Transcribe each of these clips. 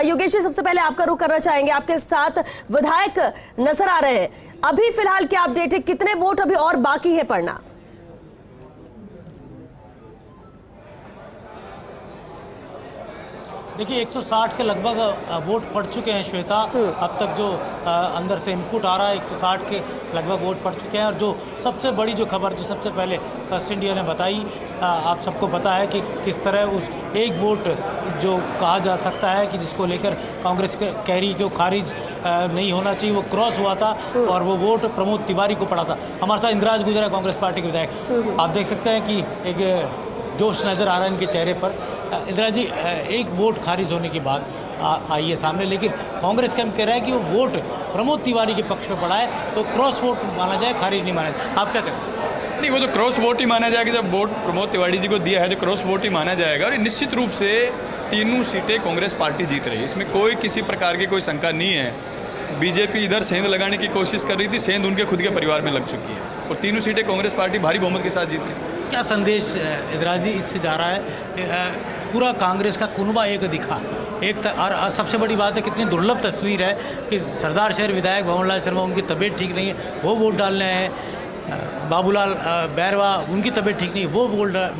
योगेश जी, सबसे पहले आपका रुख करना चाहेंगे। आपके साथ विधायक नजर आ रहे हैं, अभी फिलहाल क्या अपडेट है, कितने वोट अभी और बाकी है पड़ना? देखिए 160 के लगभग वोट पड़ चुके हैं श्वेता। अब तक जो अंदर से इनपुट आ रहा है 160 के लगभग वोट पड़ चुके हैं। और जो सबसे बड़ी जो खबर जो सबसे पहले फर्स्ट इंडिया ने बताई, आप सबको पता है कि किस तरह उस एक वोट जो कहा जा सकता है कि जिसको लेकर कांग्रेस कह रही कि वो खारिज नहीं होना चाहिए, वो क्रॉस हुआ था और वो वोट प्रमोद तिवारी को पड़ा था। हमारे साथ इंद्राज गुजर है, कांग्रेस पार्टी के विधायक। आप देख सकते हैं कि एक जोश नज़र आ रहा है इनके चेहरे पर। इंदिरा जी, एक वोट खारिज होने की बात आई है सामने, लेकिन कांग्रेस का कह रहा है कि वो वोट प्रमोद तिवारी के पक्ष में पड़ा है, तो क्रॉस वोट माना जाए, खारिज नहीं माना जाए। आप क्या कहें? नहीं, वो तो क्रॉस वोट ही माना जाएगा। जब वोट प्रमोद तिवारी जी को दिया है तो क्रॉस वोट ही माना जाएगा। और निश्चित रूप से तीनों सीटें कांग्रेस पार्टी जीत रही है, इसमें कोई किसी प्रकार की कोई शंका नहीं है। बीजेपी इधर सेंध लगाने की कोशिश कर रही थी, सेंध उनके खुद के परिवार में लग चुकी है और तीनों सीटें कांग्रेस पार्टी भारी बहुमत के साथ जीत रही है। क्या संदेश इंदिरा जी इससे जा रहा है? पूरा कांग्रेस का कुनबा एक दिखा और सबसे बड़ी बात है, कितनी दुर्लभ तस्वीर है कि सरदार शहर विधायक भवनलाल शर्मा, उनकी तबीयत ठीक नहीं है, वो वोट डालने हैं। बाबूलाल बैरवा, उनकी तबीयत ठीक नहीं है, वो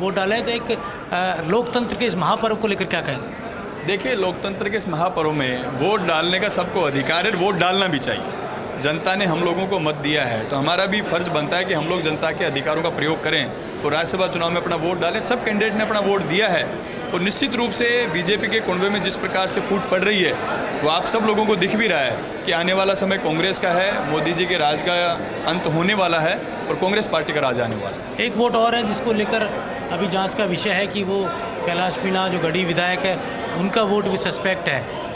वोट डाले हैं। तो एक लोकतंत्र के इस महापर्व को लेकर क्या कहेंगे? देखिए, लोकतंत्र के इस महापर्व में वोट डालने का सबको अधिकार है, वोट डालना भी चाहिए। जनता ने हम लोगों को मत दिया है तो हमारा भी फर्ज बनता है कि हम लोग जनता के अधिकारों का प्रयोग करें और राज्यसभा चुनाव में अपना वोट डालें। सब कैंडिडेट ने अपना वोट दिया है और निश्चित रूप से बीजेपी के कुनबे में जिस प्रकार से फूट पड़ रही है वो आप सब लोगों को दिख भी रहा है कि आने वाला समय कांग्रेस का है, मोदी जी के राज का अंत होने वाला है और कांग्रेस पार्टी का राज आने वाला है। एक वोट और है जिसको लेकर अभी जाँच का विषय है कि वो कैलाश मीणा जो गढ़ी विधायक है, उनका वोट भी सस्पेक्ट है।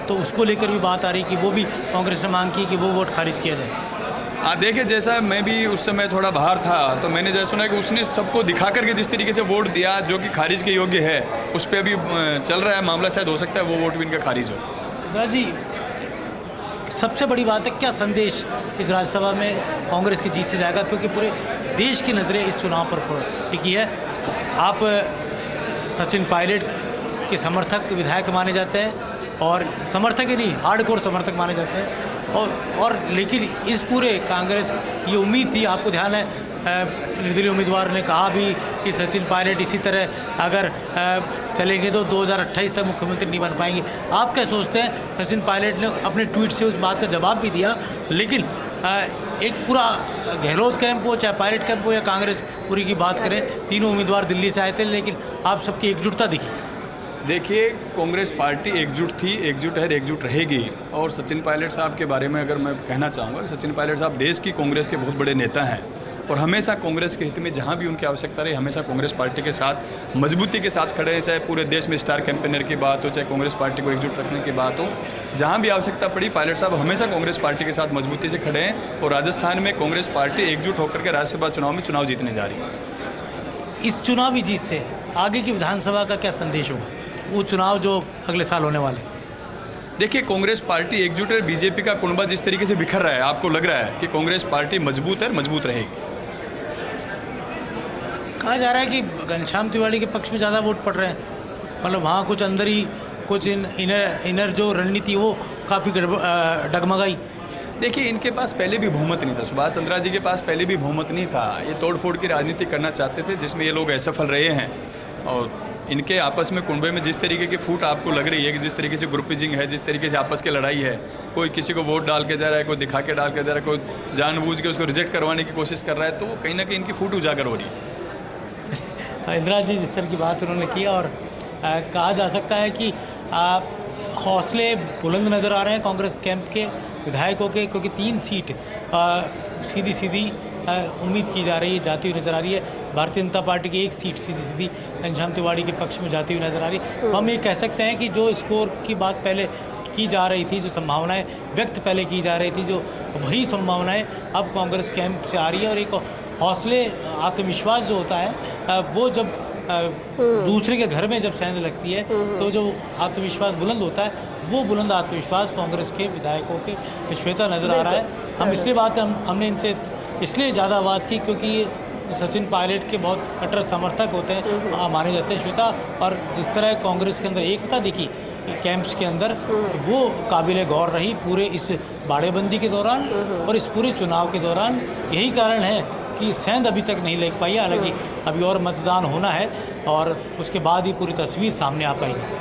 तो उसको लेकर भी बात आ रही कि वो भी कांग्रेस ने मांग की कि वो वोट खारिज किया जाए। देखिए, जैसा मैं भी उस समय थोड़ा बाहर था तो मैंने जैसा सुना कि उसने सबको दिखा करके जिस तरीके से वोट दिया जो कि खारिज के योग्य है, उस पर अभी चल रहा है मामला। शायद हो सकता है वो वोट भी इनका खारिज हो। जी, सबसे बड़ी बात है, क्या संदेश इस राज्यसभा में कांग्रेस की जीत से जाएगा? क्योंकि पूरे देश की नज़रें इस चुनाव पर टिकी है। आप सचिन पायलट के समर्थक विधायक माने जाते हैं और समर्थक ही नहीं, हार्डकोर समर्थक माने जाते हैं। और लेकिन इस पूरे कांग्रेस ये उम्मीद थी, आपको ध्यान है निर्दलीय उम्मीदवार ने कहा भी कि सचिन पायलट इसी तरह अगर चलेंगे तो 2028 तक मुख्यमंत्री नहीं बन पाएंगे। आप क्या सोचते हैं? सचिन पायलट ने अपने ट्वीट से उस बात का जवाब भी दिया, लेकिन एक पूरा गहलोत कैंप हो, चाहे पायलट कैंप हो या कांग्रेस पूरी की बात करें, तीनों उम्मीदवार दिल्ली से आए थे, लेकिन आप सबकी एकजुटता दिखी। देखिए, कांग्रेस पार्टी एकजुट थी, एकजुट है, एकजुट रहेगी। और सचिन पायलट साहब के बारे में अगर मैं कहना चाहूँगा, सचिन पायलट साहब देश की कांग्रेस के बहुत बड़े नेता हैं और हमेशा कांग्रेस के हित में जहाँ भी उनकी आवश्यकता रही, हमेशा कांग्रेस पार्टी के साथ मजबूती के साथ खड़े हैं। चाहे पूरे देश में स्टार कैंपेनर की बात हो, चाहे कांग्रेस पार्टी को एकजुट रखने की बात हो, जहाँ भी आवश्यकता पड़ी पायलट साहब हमेशा कांग्रेस पार्टी के साथ मजबूती से खड़े हैं। और राजस्थान में कांग्रेस पार्टी एकजुट होकर के राज्यसभा चुनाव में चुनाव जीतने जा रही है। इस चुनावी जीत से आगे की विधानसभा का क्या संदेश होगा, वो चुनाव जो अगले साल होने वाले? देखिए, कांग्रेस पार्टी एकजुट है। बीजेपी का कुनबा जिस तरीके से बिखर रहा है, आपको लग रहा है कि कांग्रेस पार्टी मजबूत है, मजबूत रहेगी। कहा जा रहा है कि घनश्याम तिवारी के पक्ष में ज़्यादा वोट पड़ रहे हैं, मतलब वहाँ कुछ अंदर ही कुछ इनर जो रणनीति वो काफ़ी डगमगाई। देखिए, इनके पास पहले भी बहुमत नहीं था, सुभाष चंद्रा जी के पास पहले भी बहुमत नहीं था। ये तोड़फोड़ की राजनीति करना चाहते थे जिसमें ये लोग असफल रहे हैं। और इनके आपस में कुनबे में जिस तरीके की फूट आपको लग रही है कि जिस तरीके से ग्रुपिजिंग है, जिस तरीके से आपस की लड़ाई है, कोई किसी को वोट डाल के जा रहा है, कोई दिखा के डाल के जा रहा है, कोई जानबूझ के उसको रिजेक्ट करवाने की कोशिश कर रहा है, तो वो कहीं ना कहीं इनकी फूट उजागर हो रही है। इंदिरा जी, जिस तरह की बात उन्होंने की और कहा जा सकता है कि हौसले बुलंद नज़र आ रहे हैं कांग्रेस कैंप के विधायकों के, क्योंकि 3 सीट सीधी उम्मीद की जा रही है, जाती हुई नज़र आ रही है। भारतीय जनता पार्टी की 1 सीट सीधी घनश्याम तिवारी के पक्ष में जाती हुई नज़र आ रही है। हम ये कह सकते हैं कि जो स्कोर की बात पहले की जा रही थी, जो संभावनाएं व्यक्त पहले की जा रही थी, जो वही संभावनाएं अब कांग्रेस कैंप से आ रही है। और एक हौसले, आत्मविश्वास जो होता है वो जब दूसरे के घर में जब सेंध लगती है तो जो आत्मविश्वास बुलंद होता है, वो बुलंद आत्मविश्वास कांग्रेस के विधायकों के श्वेता नज़र आ रहा है। हम इसलिए हमने इनसे इसलिए ज़्यादा बात की क्योंकि सचिन पायलट के बहुत कट्टर समर्थक होते हैं, माने जाते हैं श्वेता। और जिस तरह कांग्रेस के अंदर एकता दिखी कैंप्स के अंदर, वो काबिल गौर रही पूरे इस बाड़ेबंदी के दौरान और इस पूरे चुनाव के दौरान। यही कारण है कि सेंध अभी तक नहीं लग पाई है, हालांकि अभी और मतदान होना है और उसके बाद ही पूरी तस्वीर सामने आ पाएगी।